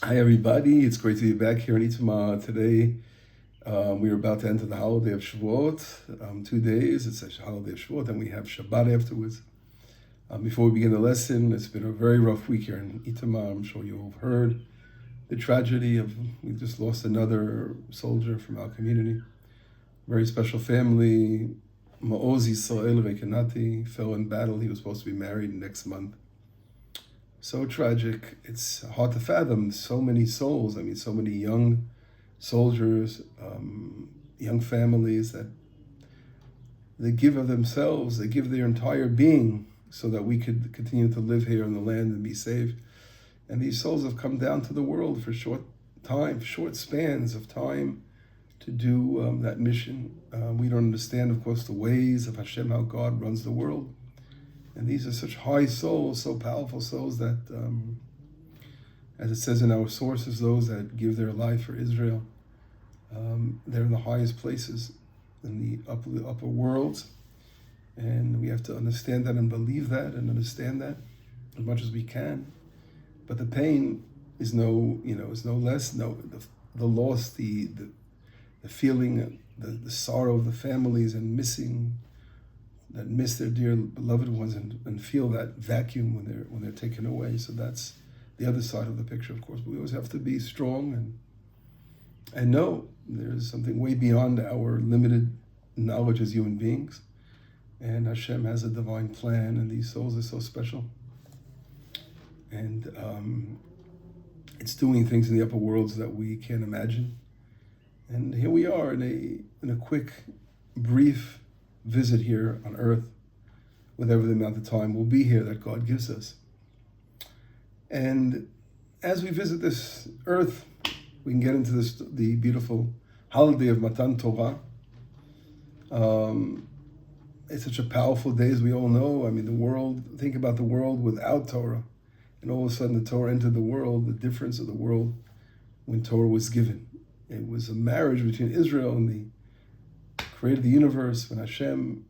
Hi everybody, it's great to be back here in Itama today. We're about to enter the holiday of Shavuot, 2 days. It's a holiday of Shavuot, and we have Shabbat afterwards. Before we begin the lesson, it's been a very rough week here in Itama. I'm sure you all have heard the tragedy of, we just lost another soldier from our community. Very special family. Ma'oz Yisrael Rekenati fell in battle. He was supposed to be married next month. So tragic. It's hard to fathom. So many souls. I mean, so many young soldiers, young families that they give of themselves, they give their entire being so that we could continue to live here on the land and be safe. And these souls have come down to the world for short spans of time to do that mission. We don't understand, of course, the ways of Hashem, how God runs the world. And these are such high souls, so powerful souls that, as it says in our sources, those that give their life for Israel, they're in the highest places, in the upper worlds. And we have to understand that and believe that and understand that as much as we can. But the pain is no less. The loss, the feeling, the sorrow of the families and that miss their dear beloved ones and feel that vacuum when they're taken away. So that's the other side of the picture, of course. But we always have to be strong and know there's something way beyond our limited knowledge as human beings. And Hashem has a divine plan, and these souls are so special. And it's doing things in the upper worlds that we can't imagine. And here we are in a quick, brief visit here on earth, whatever the amount of time we'll be here that God gives us. And as we visit this earth, we can get into the beautiful holiday of Matan Torah. It's such a powerful day, as we all know. I mean, think about the world without Torah. And all of a sudden the Torah entered the world, the difference of the world when Torah was given. It was a marriage between Israel and the created the universe, when Hashem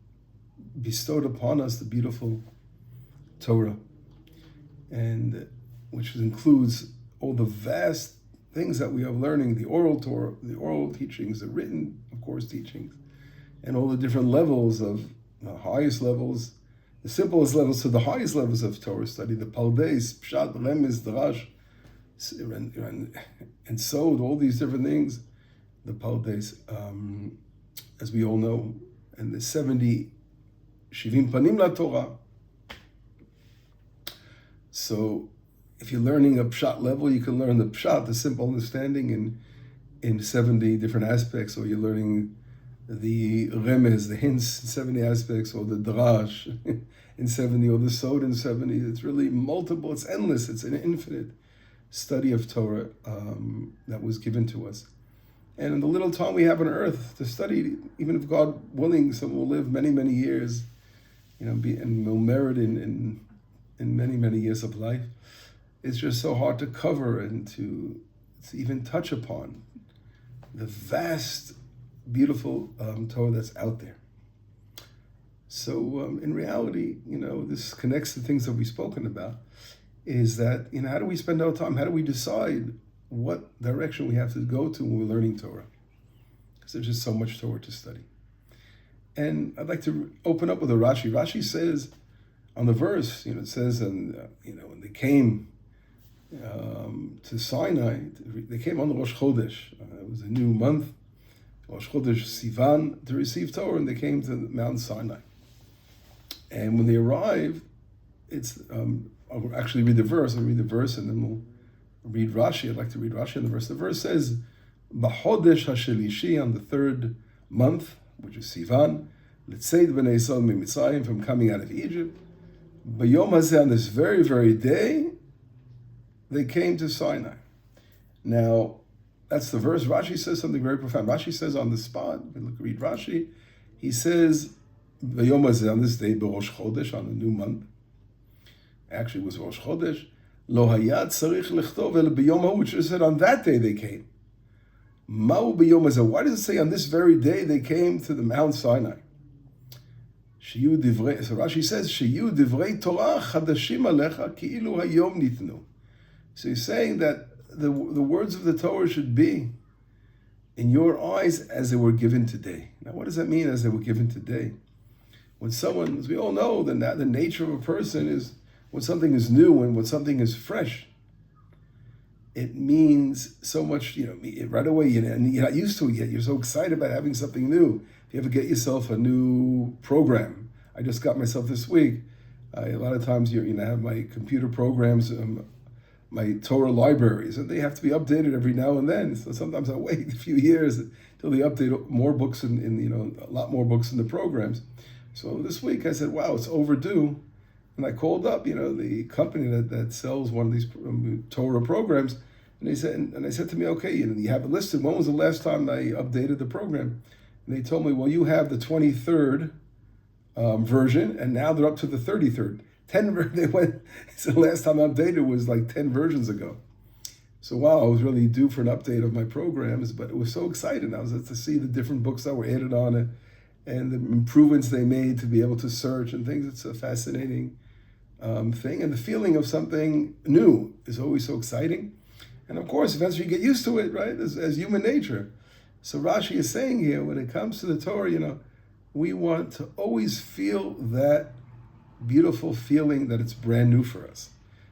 bestowed upon us the beautiful Torah, and which includes all the vast things that we are learning, the oral Torah, the oral teachings, the written, of course, teachings, and all the different levels of the highest levels, the simplest levels to the highest levels of Torah study, the Paldeis, Pshat, Remez, Darash, and Sod, all these different things, the Paldeis, as we all know, and the 70 Shivim Panim La Torah. So if you're learning a Pshat level, you can learn the Pshat, the simple understanding, in 70 different aspects, or you're learning the Remez, the hints, in 70 aspects, or the Drash in 70, or the Sod in 70. It's really multiple, it's endless, it's an infinite study of Torah that was given to us. And in the little time we have on earth to study, even if God willing, some will live many, many years, and will merit in many, many years of life. It's just so hard to cover and to even touch upon the vast, beautiful Torah that's out there. So in reality, this connects to things that we've spoken about, is that, how do we spend our time? How do we decide what direction we have to go to when we're learning Torah? Because there's just so much Torah to study. And I'd like to open up with a Rashi. Rashi says on the verse, it says, when they came to Sinai, they came on the Rosh Chodesh. It was a new month, Rosh Chodesh Sivan, to receive Torah, and they came to Mount Sinai. And when they arrived, I'll actually read the verse. I'll read the verse, and then we'll read Rashi. I'd like to read Rashi in the verse. The verse says, "B'chodesh hashelishi," on the third month, which is Sivan, L'tzeid b'nei Yisrael miMitzrayim, from coming out of Egypt. B'yom hazeh, on this very, very day, they came to Sinai. Now, that's the verse. Rashi says something very profound. Rashi says on the spot, read Rashi, he says, B'yom hazeh, on this day, b'Rosh Chodesh, on the new month. Actually, it was Rosh Chodesh. Lo hayat tzarich lechtov el b'yom ha'u, which said on that day they came. Ma'u b'yom hazeh. Why does it say on this very day they came to the Mount Sinai? So Rashi says, Shiyu divrei Torah chadashim alecha ki'ilu hayom nitnu. So he's saying that the words of the Torah should be in your eyes as they were given today. Now, what does that mean, as they were given today? When someone, as we all know, the nature of a person is when something is new and when something is fresh, it means so much, right away, and you're not used to it yet. You're so excited about having something new. If you ever get yourself a new program, I just got myself this week. A lot of times, I have my computer programs, my Torah libraries, and they have to be updated every now and then. So sometimes I wait a few years until they update more books in a lot more books in the programs. So this week I said, wow, it's overdue. And I called up, the company that sells one of these Torah programs, and I said to me, okay, you have it listed. When was the last time I updated the program? And they told me, well, you have the 23rd version, and now they're up to the 33rd. So the last time I updated was like 10 versions ago. So wow, I was really due for an update of my programs, but it was so exciting. I was to see the different books that were added on it and the improvements they made to be able to search and things. It's a fascinating thing. And the feeling of something new is always so exciting. And of course, eventually you get used to it, right? As human nature. So Rashi is saying here, when it comes to the Torah, we want to always feel that beautiful feeling that it's brand new for us,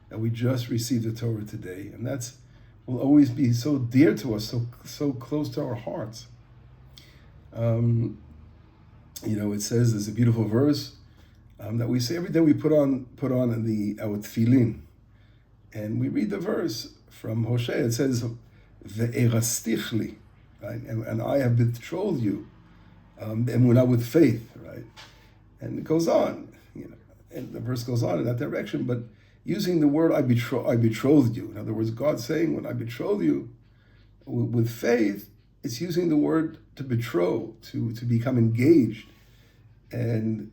that we just received the Torah today. And that will always be so dear to us, so close to our hearts. It says, there's a beautiful verse that we say every day. We put on our tefillin, and we read the verse from Hosea. It says, "Ve'erastichli," right? And I have betrothed you, and we're not with faith, right? And it goes on, and the verse goes on in that direction. But using the word I betrothed you. In other words, God saying, when I betroth you with faith, it's using the word to betroth, to become engaged. And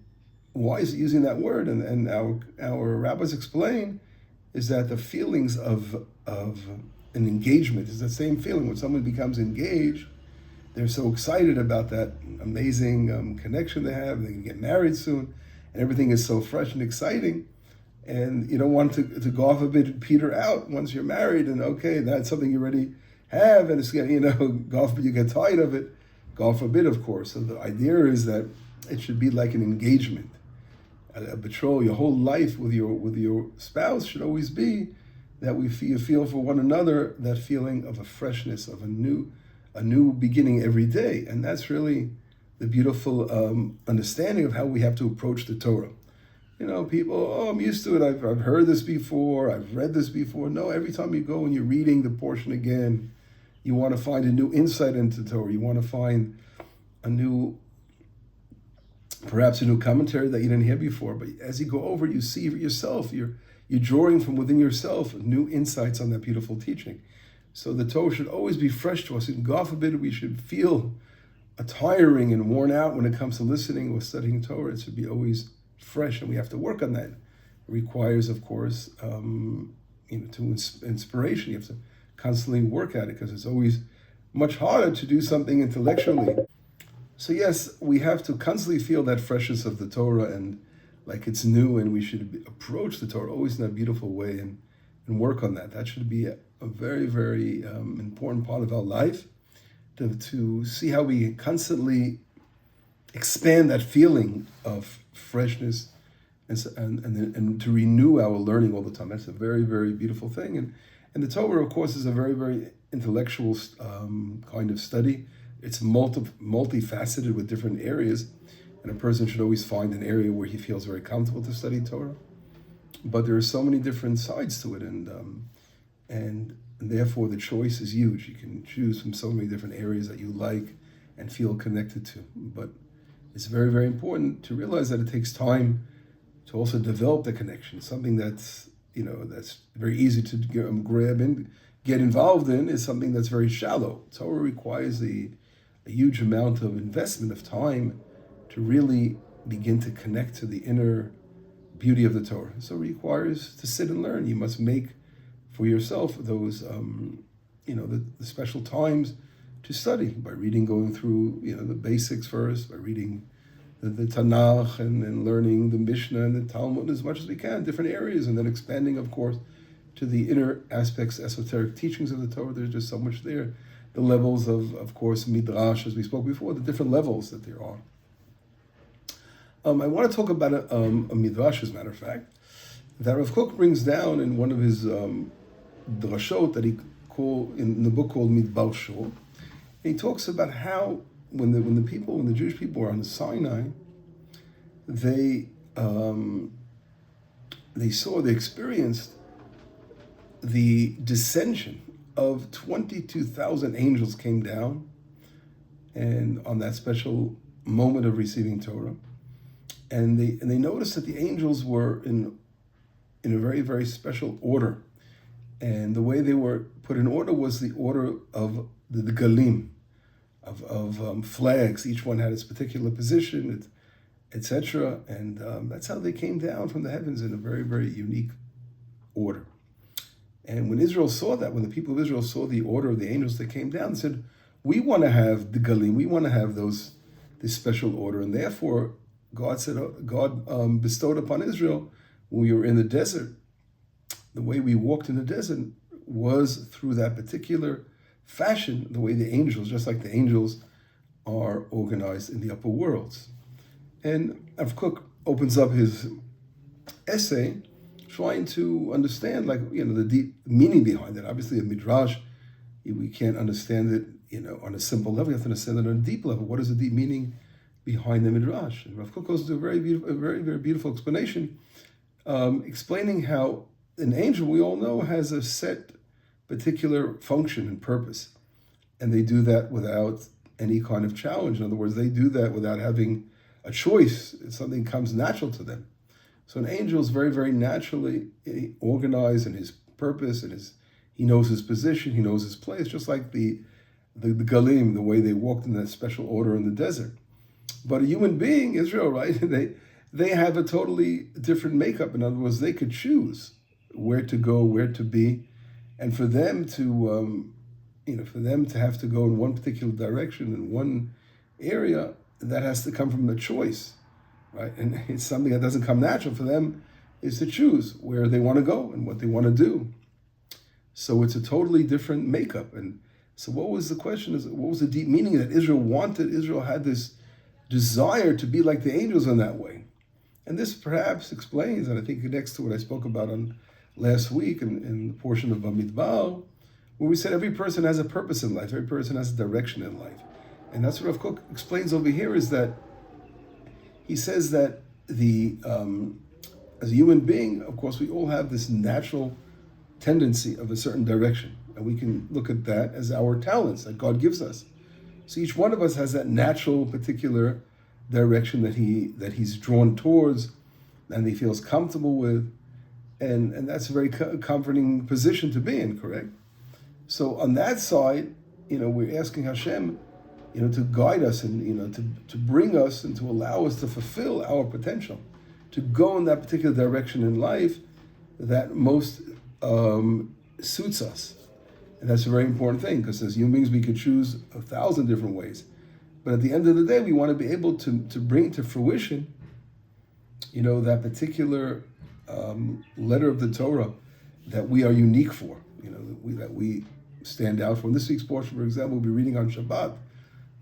why is it using that word? And our rabbis explain is that the feelings of an engagement is the same feeling when someone becomes engaged. They're so excited about that amazing connection they have. They can get married soon, and everything is so fresh and exciting. And you don't want to go off a bit, peter out once you're married. And okay, that's something you already have, and it's God forbid you get tired of it. God forbid, of course. So the idea is that it should be like an engagement, a betrothal. Your whole life with your spouse should always be that you feel for one another that feeling of a freshness, of a new beginning every day, and that's really the beautiful understanding of how we have to approach the Torah. People, I'm used to it. I've heard this before. I've read this before. No, every time you go and you're reading the portion again, you want to find a new insight into the Torah. You want to find perhaps a new commentary that you didn't hear before. But as you go over, you see it yourself. You're drawing from within yourself new insights on that beautiful teaching. So the Torah should always be fresh to us. And God forbid we should feel tiring and worn out when it comes to listening or studying Torah. It should be always fresh, and we have to work on that. It requires, of course, inspiration. You have to constantly work at it because it's always much harder to do something intellectually. So yes, we have to constantly feel that freshness of the Torah and like it's new, and we should approach the Torah always in a beautiful way and work on that. That should be a very, very important part of our life, to see how we constantly expand that feeling of freshness and to renew our learning all the time. That's a very, very beautiful thing. And the Torah, of course, is a very, very intellectual kind of study. It's multifaceted with different areas, and a person should always find an area where he feels very comfortable to study Torah. But there are so many different sides to it, and therefore the choice is huge. You can choose from so many different areas that you like and feel connected to. But it's very, very important to realize that it takes time to also develop the connection. Something that's very easy to grab and get involved in is something that's very shallow. Torah requires a huge amount of investment of time to really begin to connect to the inner beauty of the Torah. So it requires to sit and learn. You must make for yourself those, the special times to study by reading, going through, the basics first, by reading the Tanakh and learning the Mishnah and the Talmud as much as we can, different areas, and then expanding, of course, to the inner aspects, esoteric teachings of the Torah. There's just so much there. The levels of course, midrash, as we spoke before, the different levels that there are. I want to talk about a midrash, as a matter of fact, that Rav Kook brings down in one of his drashot that he called in the book called Midbar Shor. He talks about how when the Jewish people were on Sinai, they experienced the descension of 22,000 angels came down, and on that special moment of receiving Torah, and they noticed that the angels were in a very, very special order, and the way they were put in order was the order of the galim, of flags. Each one had its particular position, etc. And that's how they came down from the heavens in a very, very unique order. And when Israel saw that, when the people of Israel saw the order of the angels that came down, they said, we want to have the galim, we want to have this special order. And therefore, God bestowed upon Israel, when we were in the desert, the way we walked in the desert was through that particular fashion, the way the angels, just like the angels, are organized in the upper worlds. And Rav Kook opens up his essay trying to understand, the deep meaning behind it. Obviously, a midrash, we can't understand it, on a simple level. You have to understand it on a deep level. What is the deep meaning behind the midrash? And Rav Kook goes to a very, very beautiful explanation, explaining how an angel, we all know, has a set particular function and purpose, and they do that without any kind of challenge. In other words, they do that without having a choice. Something comes natural to them. So an angel is very, very naturally organized in his purpose, and he knows his position, he knows his place, just like the galim, the way they walked in that special order in the desert. But a human being, Israel, right? They have a totally different makeup. In other words, they could choose where to go, where to be, and for them to have to go in one particular direction in one area, that has to come from a choice, right? And it's something that doesn't come natural for them, is to choose where they want to go and what they want to do. So it's a totally different makeup. And so what was the question? What was the deep meaning that Israel wanted? Israel had this desire to be like the angels in that way. And this perhaps explains, and I think connects to what I spoke about on last week in the portion of Bamidbar, where we said every person has a purpose in life, every person has a direction in life. And that's what Rav Kook explains over here, is that he says that as a human being, of course, we all have this natural tendency of a certain direction. And we can look at that as our talents that God gives us. So each one of us has that natural particular direction that he's drawn towards and he feels comfortable with. And that's a very comforting position to be in, correct? So on that side, we're asking Hashem, to guide us and, to bring us and to allow us to fulfill our potential, to go in that particular direction in life that most suits us. And that's a very important thing, because as human beings, we could choose 1,000 different ways. But at the end of the day, we want to be able to bring to fruition, that particular letter of the Torah that we are unique for, that we stand out from. This week's portion, for example, we'll be reading on Shabbat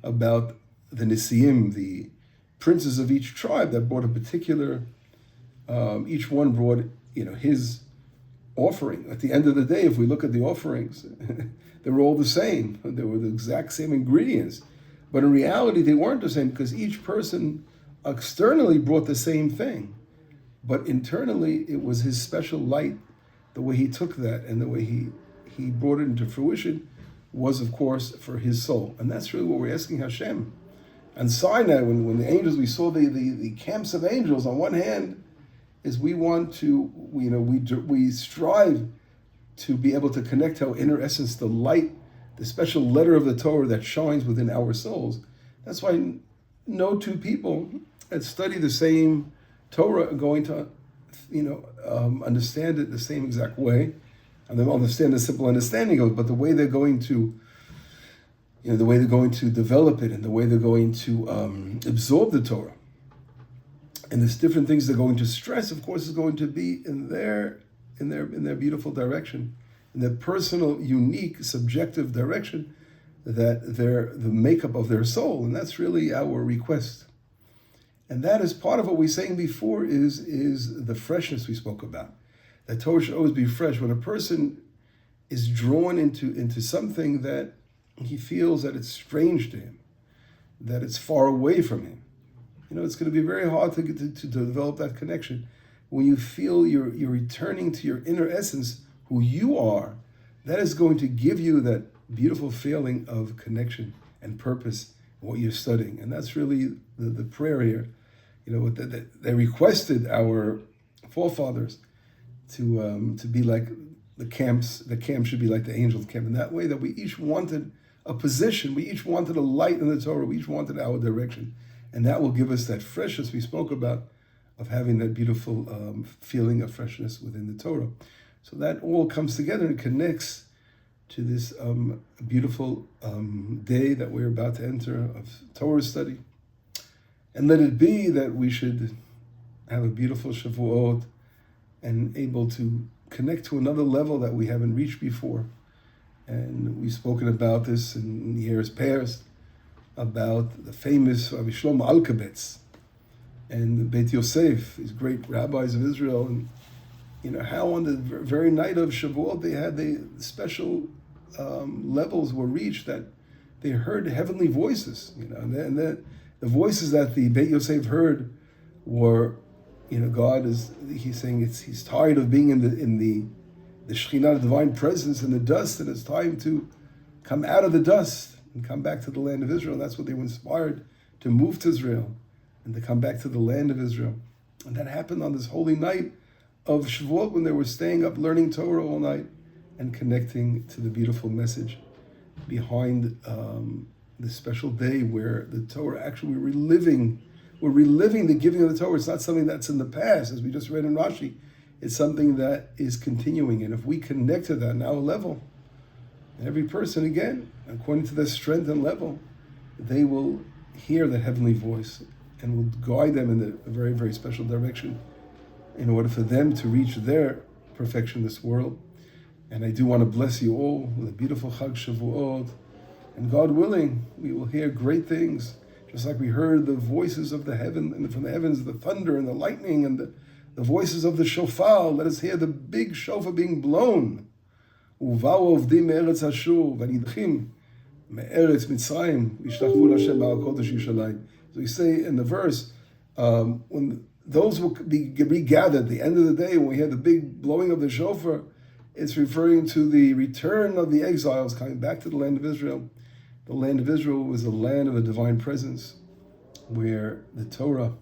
about the Nisiim, the princes of each tribe that brought a particular, each one brought, his offering. At the end of the day, if we look at the offerings, they were all the same. They were the exact same ingredients. But in reality, they weren't the same, because each person externally brought the same thing. But internally, it was his special light, the way he took that and the way he brought it into fruition was, of course, for his soul. And that's really what we're asking Hashem. And Sinai, when the angels, we saw the camps of angels, on one hand, is we want to, we strive to be able to connect our inner essence, the light, the special letter of the Torah that shines within our souls. That's why no two people that study the same Torah are going to, understand it the same exact way. And they understand the simple understanding of it, but the way they're going to, the way they're going to develop it and the way they're going to absorb the Torah. And there's different things they're going to stress, of course, is going to be in their in their beautiful direction, in their personal, unique, subjective direction, that they're the makeup of their soul. And that's really our request. And that is part of what we were saying before is the freshness we spoke about. That Torah should always be fresh. When a person is drawn into something that he feels that it's strange to him, that it's far away from him, it's going to be very hard to develop that connection. When you feel you're returning to your inner essence, who you are, that is going to give you that beautiful feeling of connection and purpose in what you're studying. And that's really the prayer here. They requested our forefathers to be like the camp should be like the angels' camp. In that way, that we each wanted a position, we each wanted a light in the Torah, we each wanted our direction. And that will give us that freshness we spoke about, of having that beautiful feeling of freshness within the Torah. So that all comes together and connects to this beautiful day that we're about to enter of Torah study. And let it be that we should have a beautiful Shavuot and able to connect to another level that we haven't reached before. And we've spoken about this in the years past, about the famous Rabbi Shlomo Alkabetz and Beit Yosef, these great rabbis of Israel, and how on the very night of Shavuot they had the special levels were reached, that they heard heavenly voices, and the voices that the Beit Yosef heard were, God he's saying he's tired of being in the Shekhinah, the divine presence, in the dust, and it's time to come out of the dust and come back to the land of Israel. And that's what they were inspired to move to Israel and to come back to the land of Israel. And that happened on this holy night of Shavuot, when they were staying up learning Torah all night and connecting to the beautiful message behind this special day where the Torah, actually we're reliving the giving of the Torah. It's not something that's in the past, as we just read in Rashi. It's something that is continuing. And if we connect to that on our level, every person, again, according to their strength and level, they will hear the heavenly voice and will guide them in a very, very special direction in order for them to reach their perfection in this world. And I do want to bless you all with a beautiful Chag Shavuot. And God willing, we will hear great things, just like we heard the voices of the heaven, and from the heavens, the thunder and the lightning and the voices of the shofar. Let us hear the big shofar being blown. ובאו עובדים מארץ אשור והנידחים מארץ מצרים ישתחוו להשם בהר קודש ירושלים. So we say in the verse, when those will be regathered at the end of the day, when we hear the big blowing of the shofar, it's referring to the return of the exiles coming back to the land of Israel. The land of Israel was a land of a divine presence, where the Torah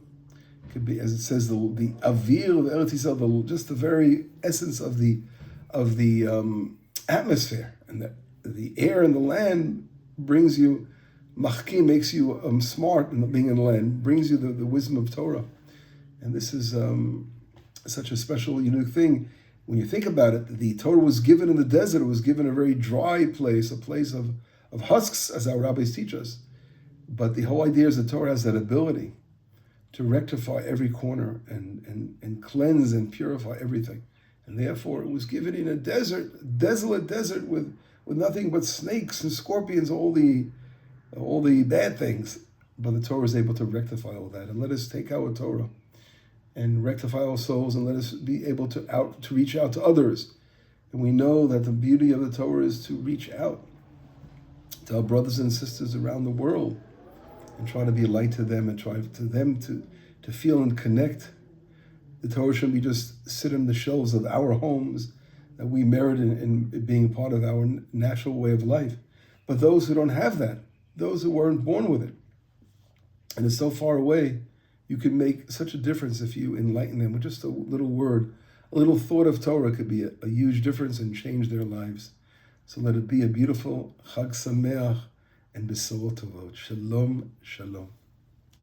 could be, as it says, the avir of Eretz Yisrael, just the very essence of the atmosphere, and the air in the land brings you machki, makes you smart in being in the land, brings you the wisdom of Torah. And this is such a special, unique thing. When you think about it, the Torah was given in the desert. It was given a very dry place, a place of husks, as our rabbis teach us. But the whole idea is the Torah has that ability to rectify every corner and cleanse and purify everything. And therefore it was given in a desert, desolate desert with nothing but snakes and scorpions, all the bad things. But the Torah is able to rectify all that. And let us take our Torah and rectify our souls, and let us be able to reach out to others. And we know that the beauty of the Torah is to reach out to our brothers and sisters around the world and try to be a light to them, and try to them to feel and connect. The Torah shouldn't be just sit on the shelves of our homes that we merit in being part of our natural way of life. But those who don't have that, those who weren't born with it, and it's so far away, you can make such a difference if you enlighten them with just a little word. A little thought of Torah could be a huge difference and change their lives. So let it be a beautiful Chag Sameach and Besorot Tovot. Shalom, shalom.